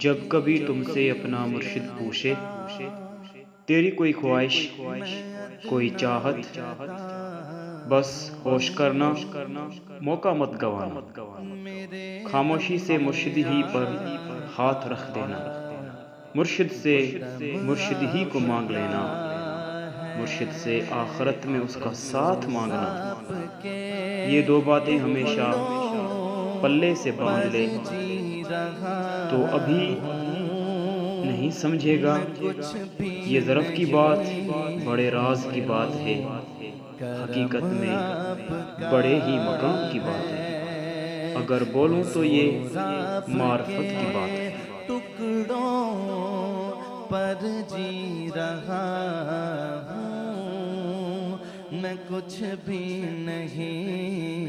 جب کبھی تم سے اپنا مرشد پوچھے تیری کوئی خواہش کوئی چاہت، بس ہوش کرنا، موقع مت گوانا، خاموشی سے مرشد ہی پر ہاتھ رکھ دینا، مرشد سے مرشد ہی کو مانگ لینا، مرشد سے آخرت میں اس کا ساتھ مانگنا۔ یہ دو باتیں ہمیشہ پلے سے باندھ لے تو ابھی نہیں سمجھے گا، یہ ظرف کی بات بڑے راز کی بات ہے، حقیقت میں بڑے ہی مقام کی بات ہے، اگر بولوں تو یہ معرفت کی بات ہے۔ ٹکڑوں پر جی رہا ہوں، میں کچھ بھی نہیں